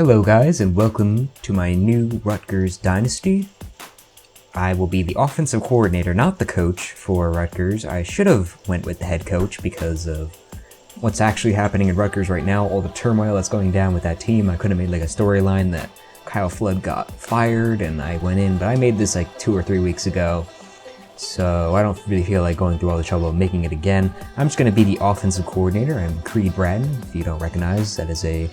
Hello guys, and welcome to my new Rutgers Dynasty. I will be the offensive coordinator, not the coach, for Rutgers. I should have went with the head coach because of what's actually happening in Rutgers right now, all the turmoil that's going down with that team. I could have made like a storyline that Kyle Flood got fired and I went in, but I made this like 2 or 3 weeks ago, so I don't really feel like going through all the trouble of making it again. I'm just going to be the offensive coordinator. I'm Creed Bratton, if you don't recognize. That is a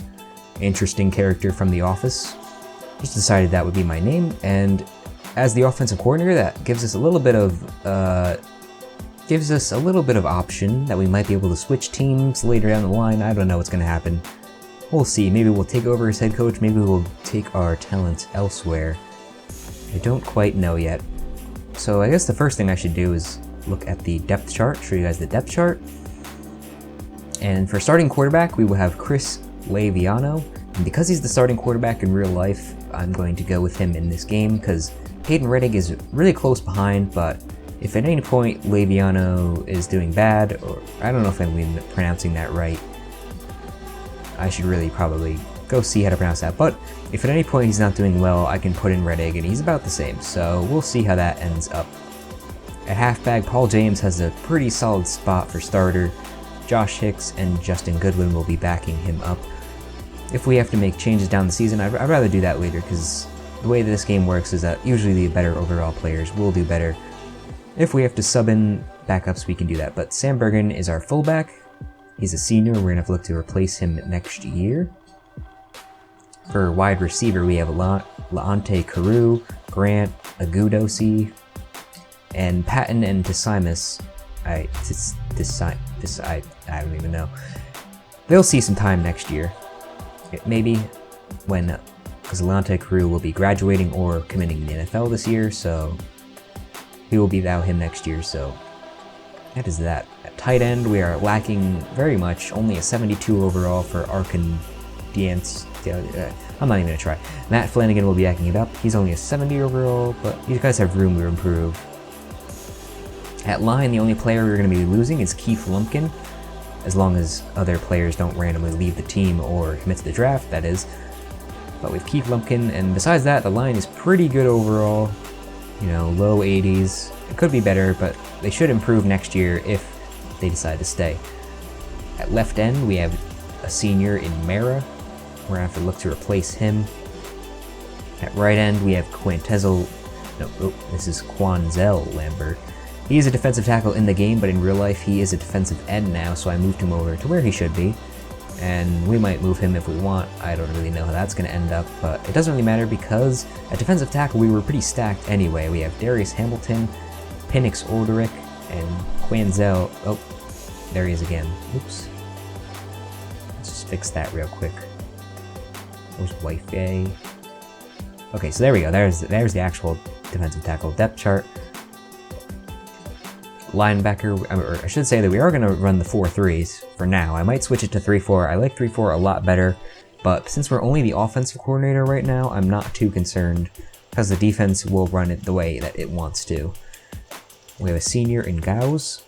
interesting character from The Office. Just decided that would be my name, and as the offensive coordinator, that gives us a little bit of option that we might be able to switch teams later down the line. I don't know what's going to happen. We'll see. Maybe we'll take over as head coach. Maybe we'll take our talents elsewhere. I don't quite know yet. So I guess the first thing I should do is look at the depth chart, show you guys the depth chart. And for starting quarterback, we will have Chris Laviano, and because he's the starting quarterback in real life, I'm going to go with him in this game because Hayden Reddick is really close behind. But if at any point Laviano is doing bad, or I don't know if I'm pronouncing that right, I should really probably go see how to pronounce that, but if at any point he's not doing well, I can put in Reddick and he's about the same, so we'll see how that ends up. At halfback, Paul James has a pretty solid spot for starter. Josh Hicks and Justin Goodwin will be backing him up. If we have to make changes down the season, I'd rather do that later, because the way that this game works is that usually the better overall players will do better. If we have to sub in backups, we can do that, but Sam Bergen is our fullback. He's a senior. We're going to have to look to replace him next year. For wide receiver, we have Laonte Carew, Grant Agudosi, and Patton and Tisimus. I don't even know. They'll see some time next year. Maybe because Laonte Carew will be graduating or committing to the NFL this year, so we will be without him next year, so that is that. At tight end, we are lacking very much, only a 72 overall for Arkan Diance. I'm not even going to try. Matt Flanagan will be backing it up. He's only a 70 overall, but you guys have room to improve. At line, the only player we're going to be losing is Keith Lumpkin, as long as other players don't randomly leave the team or commit to the draft, that is. But with Keith Lumpkin, and besides that, the line is pretty good overall. You know, low 80s. It could be better, but they should improve next year if they decide to stay. At left end, we have a senior in Mara. We're going to have to look to replace him. At right end, we have this is Quan Zell Lambert. He is a defensive tackle in the game, but in real life, he is a defensive end now, so I moved him over to where he should be. And we might move him if we want. I don't really know how that's going to end up, but it doesn't really matter because at defensive tackle, we were pretty stacked anyway. We have Darius Hamilton, Penix Orderick, and Quan Zell. Oh, there he is again. Oops. Let's just fix that real quick. Where's Wi-Fi? Okay, so there we go. There's the actual defensive tackle depth chart. Linebacker, or I should say that we are going to run the 4-3s for now. I might switch it to 3-4. I like 3-4 a lot better, but since we're only the offensive coordinator right now, I'm not too concerned because the defense will run it the way that it wants to. We have a senior in Gauss,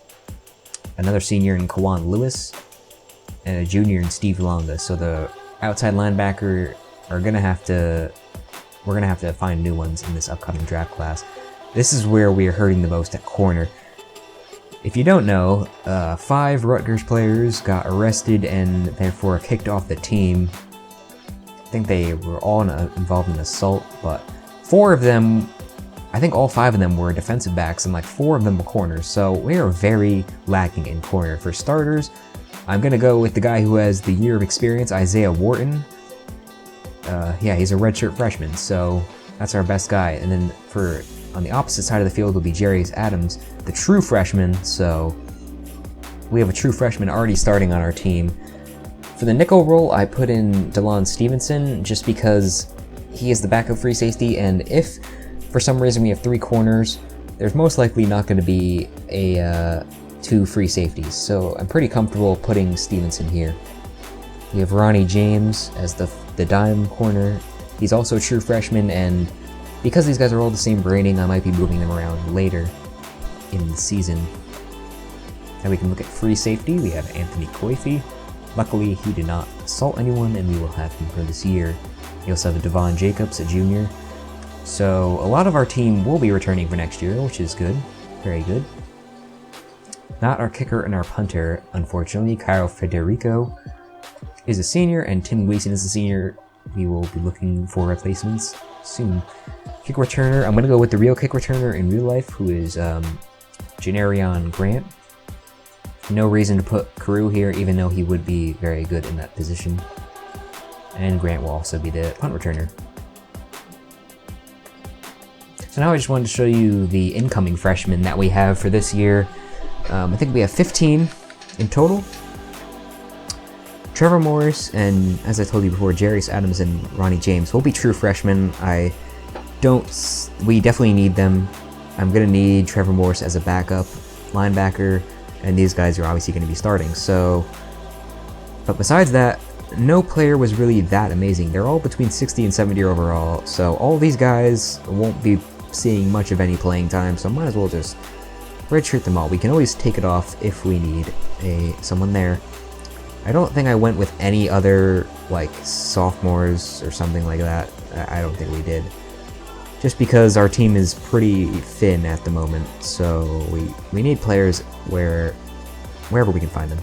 another senior in Kawan Lewis, and a junior in Steve Longa. So the outside linebacker we're gonna have to find new ones in this upcoming draft class. This is where we are hurting the most at corner. If you don't know, 5 Rutgers players got arrested and therefore kicked off the team. I think they were all involved in assault, but 4 of them, I think all 5 of them were defensive backs and like 4 of them were corners. So we are very lacking in corner. For starters, I'm going to go with the guy who has the year of experience, Isaiah Wharton. Yeah, he's a redshirt freshman, so that's our best guy. And then on the opposite side of the field will be Jarius Adams, the true freshman, so we have a true freshman already starting on our team. For the nickel role, I put in DeLon Stevenson just because he is the backup free safety, and if for some reason we have 3 corners, there's most likely not going to be 2 free safeties, so I'm pretty comfortable putting Stevenson here. We have Ronnie James as the dime corner. He's also a true freshman, and because these guys are all the same grading, I might be moving them around later in the season. Now we can look at free safety. We have Anthony Coify. Luckily, he did not assault anyone, and we will have him for this year. You also have Devon Jacobs, a junior. So a lot of our team will be returning for next year, which is good. Very good. Not our kicker and our punter, unfortunately. Cairo Federico is a senior, and Tim Gleason is a senior. We will be looking for replacements soon. Kick returner, I'm going to go with the real kick returner in real life, who is Janarion Grant. No reason to put Carew here, even though he would be very good in that position. And Grant will also be the punt returner. So now I just wanted to show you the incoming freshmen that we have for this year. I think we have 15 in total. Trevor Morris and, as I told you before, Jarius Adams and Ronnie James will be true freshmen. We definitely need them. I'm going to need Trevor Morris as a backup linebacker, and these guys are obviously going to be starting. So, but besides that, no player was really that amazing. They're all between 60 and 70 overall, so all these guys won't be seeing much of any playing time, so might as well just redshirt them all. We can always take it off if we need someone there. I don't think I went with any other like sophomores or something like that. I don't think we did. Just because our team is pretty thin at the moment, so we need players wherever we can find them.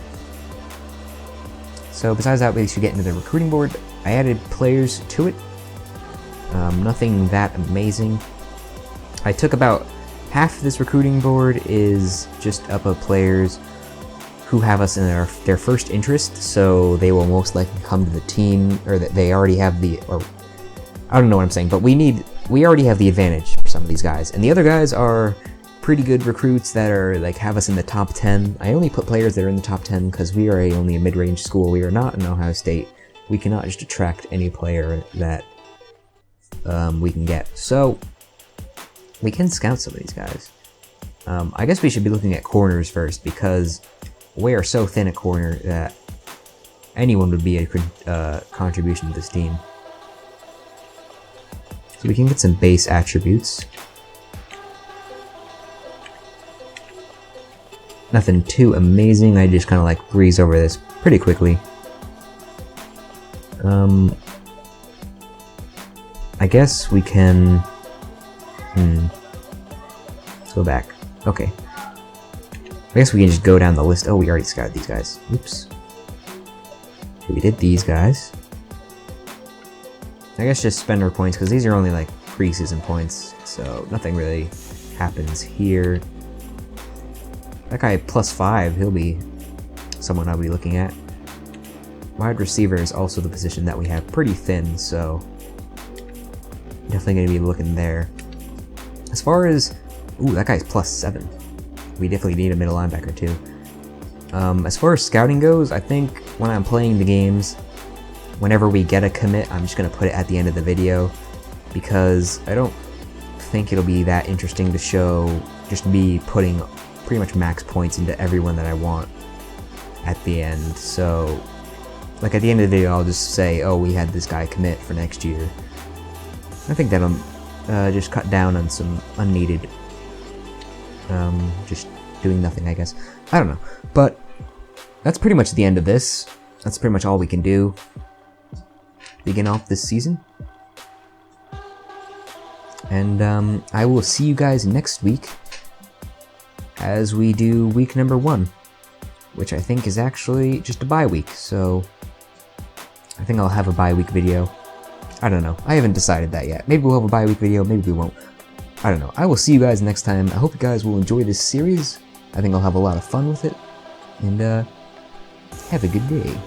So besides that, we should get into the recruiting board. I added players to it. Nothing that amazing. I took about half of this recruiting board is just up of players who have us in their first interest, so they will most likely come to the team, or that they already have or I don't know what I'm saying, but we already have the advantage for some of these guys, and the other guys are pretty good recruits that are like have us in the top 10. I only put players that are in the top 10 because we are only a mid-range school. We are not in Ohio State. We cannot just attract any player that we can get. So we can scout some of these guys. I guess we should be looking at corners first, because we are so thin at corner that anyone would be a contribution to this team. So we can get some base attributes. Nothing too amazing. I just kind of like breeze over this pretty quickly. I guess we can. Let's go back. Okay. I guess we can just go down the list. Oh, we already scouted these guys. Oops. Okay, we did these guys. I guess just spend our points, because these are only like preseason points, so nothing really happens here. That guy +5, he'll be someone I'll be looking at. Wide receiver is also the position that we have pretty thin, so definitely going to be looking there. As far as, ooh, that guy's +7. We definitely need a middle linebacker too. As far as scouting goes, I think when I'm playing the games, whenever we get a commit, I'm just going to put it at the end of the video, because I don't think it'll be that interesting to show just me putting pretty much max points into everyone that I want at the end. So, like at the end of the video, I'll just say, oh, we had this guy commit for next year. I think that'll just cut down on some unneeded, just doing nothing, I guess. I don't know. But that's pretty much the end of this. That's pretty much all we can do. Begin off this season. And I will see you guys next week as we do week number 1, which I think is actually just a bye week, so I think I'll have a bye week video. I don't know. I haven't decided that yet. Maybe we'll have a bye week video, maybe we won't. I don't know. I will see you guys next time. I hope you guys will enjoy this series. I think I'll have a lot of fun with it. And have a good day.